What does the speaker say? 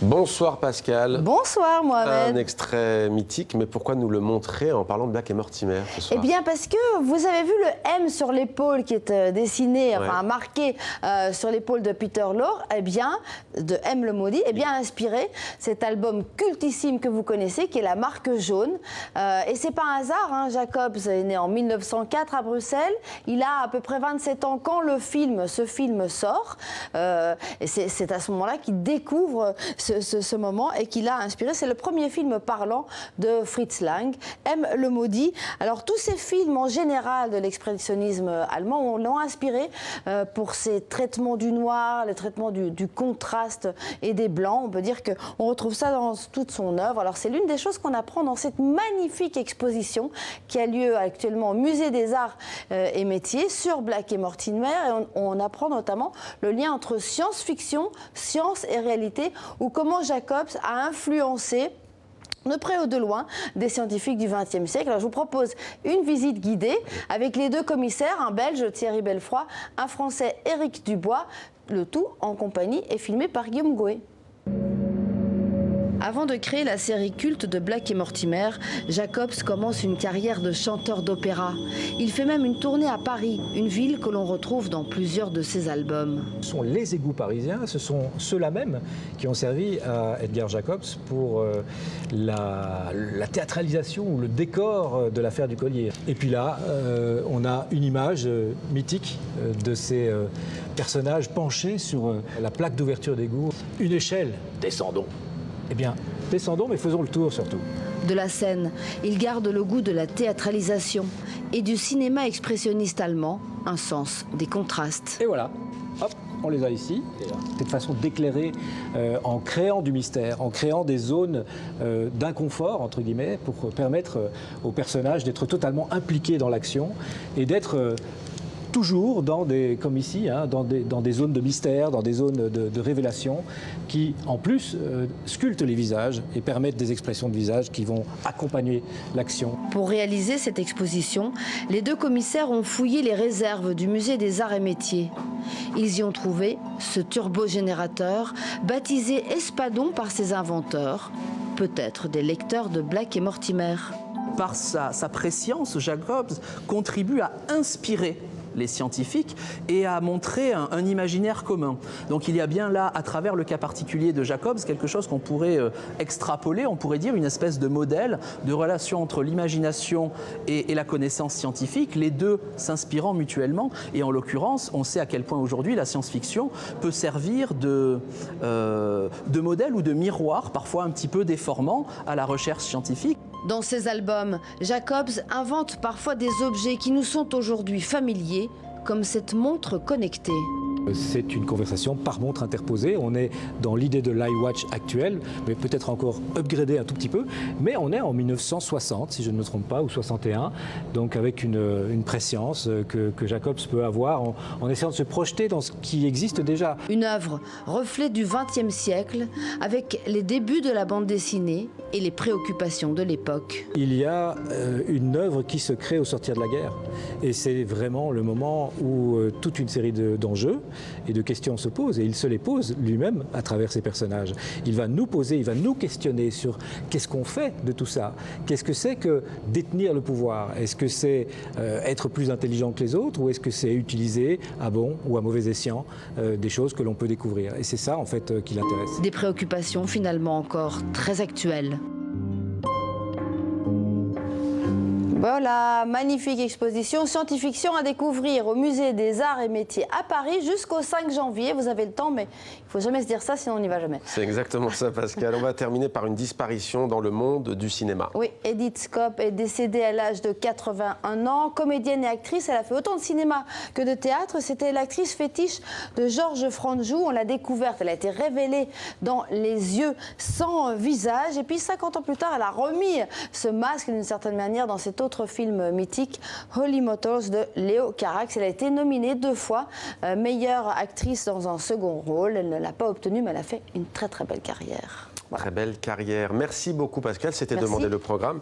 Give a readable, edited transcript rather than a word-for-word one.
Bonsoir Pascal. Bonsoir Mohamed. Un extrait mythique, mais pourquoi nous le montrer en parlant de Black et Mortimer ce soir? Eh bien parce que vous avez vu le M sur l'épaule qui est dessiné, enfin marqué sur l'épaule de Peter Lorre, eh bien, de M le maudit, eh bien inspiré cet album cultissime que vous connaissez, qui est La Marque Jaune. Et c'est pas un hasard, hein, Jacobs est né en 1904 à Bruxelles. Il a à peu près 27 ans quand ce film sort. Et c'est à ce moment-là qu'il découvre ce moment et qu'il a inspiré. C'est le premier film parlant de Fritz Lang, M le maudit. Alors tous ces films en général de l'expressionnisme allemand l'ont inspiré pour ses traitements du noir, le traitement du contraste et des blancs. On peut dire qu'on retrouve ça dans toute son œuvre. Alors c'est l'une des choses qu'on apprend dans cette magnifique exposition qui a lieu actuellement au Musée des Arts et Métiers sur Black et Mortimer. Et on apprend notamment le lien entre science-fiction, science et réalité, ou comment Jacobs a influencé de près ou de loin des scientifiques du XXe siècle. Alors, je vous propose une visite guidée avec les deux commissaires, un Belge, Thierry Belfroy, un Français, Éric Dubois, le tout en compagnie et filmé par Guillaume Gouet. Avant de créer la série culte de Black et Mortimer, Jacobs commence une carrière de chanteur d'opéra. Il fait même une tournée à Paris, une ville que l'on retrouve dans plusieurs de ses albums. Ce sont les égouts parisiens, ce sont ceux-là même qui ont servi à Edgar Jacobs pour la théâtralisation ou le décor de l'affaire du collier. Et puis là, on a une image mythique de ces personnages penchés sur la plaque d'ouverture d'égout. Une échelle, descendons. Eh bien, descendons, mais faisons le tour surtout. De la scène, il garde le goût de la théâtralisation et du cinéma expressionniste allemand, un sens des contrastes. Et voilà, hop, on les a ici. C'est une façon d'éclairer en créant du mystère, en créant des zones d'inconfort, entre guillemets, pour permettre aux personnages d'être totalement impliqués dans l'action et d'être toujours dans des, comme ici, hein, dans des zones de mystère, dans des zones de révélation qui, en plus, sculptent les visages et permettent des expressions de visage qui vont accompagner l'action. Pour réaliser cette exposition, les deux commissaires ont fouillé les réserves du Musée des Arts et Métiers. Ils y ont trouvé ce turbogénérateur, baptisé Espadon par ses inventeurs, peut-être des lecteurs de Black et Mortimer. Par sa préscience, Jacobs contribue à inspirer les scientifiques et à montrer un imaginaire commun. Donc il y a bien là, à travers le cas particulier de Jacobs, quelque chose qu'on pourrait extrapoler, on pourrait dire une espèce de modèle de relation entre l'imagination et la connaissance scientifique, les deux s'inspirant mutuellement. Et en l'occurrence, on sait à quel point aujourd'hui la science-fiction peut servir de modèle ou de miroir, parfois un petit peu déformant, à la recherche scientifique. Dans ses albums, Jacobs invente parfois des objets qui nous sont aujourd'hui familiers, comme cette montre connectée. C'est une conversation par montre interposée. On est dans l'idée de l'iWatch actuelle, mais peut-être encore upgradé un tout petit peu. Mais on est en 1960, si je ne me trompe pas, ou 61, donc avec une prescience que Jacobs peut avoir en essayant de se projeter dans ce qui existe déjà. Une œuvre reflet du XXe siècle, avec les débuts de la bande dessinée et les préoccupations de l'époque. Il y a une œuvre qui se crée au sortir de la guerre. Et c'est vraiment le moment où toute une série d'enjeux et de questions se posent, et il se les pose lui-même à travers ses personnages. Il va nous poser, il va nous questionner sur qu'est-ce qu'on fait de tout ça. Qu'est-ce que c'est que détenir le pouvoir? Est-ce que c'est être plus intelligent que les autres, ou est-ce que c'est utiliser à bon ou à mauvais escient des choses que l'on peut découvrir? Et c'est ça en fait qui l'intéresse. Des préoccupations finalement encore très actuelles. Voilà, magnifique exposition science-fiction à découvrir au Musée des Arts et Métiers à Paris jusqu'au 5 janvier. Vous avez le temps, mais il ne faut jamais se dire ça, sinon on n'y va jamais. C'est exactement ça, Pascal. On va terminer par une disparition dans le monde du cinéma. Oui, Edith Scope est décédée à l'âge de 81 ans. Comédienne et actrice, elle a fait autant de cinéma que de théâtre. C'était l'actrice fétiche de Georges Franjou. On l'a découverte, elle a été révélée dans Les yeux sans visage. Et puis 50 ans plus tard, elle a remis ce masque d'une certaine manière dans cet autre film mythique, Holy Motors de Léo Carax. Elle a été nominée 2 fois meilleure actrice dans un second rôle. Elle ne l'a pas obtenu, mais elle a fait une très très belle carrière. Voilà. Très belle carrière. Merci beaucoup Pascal, c'était Demandé le programme.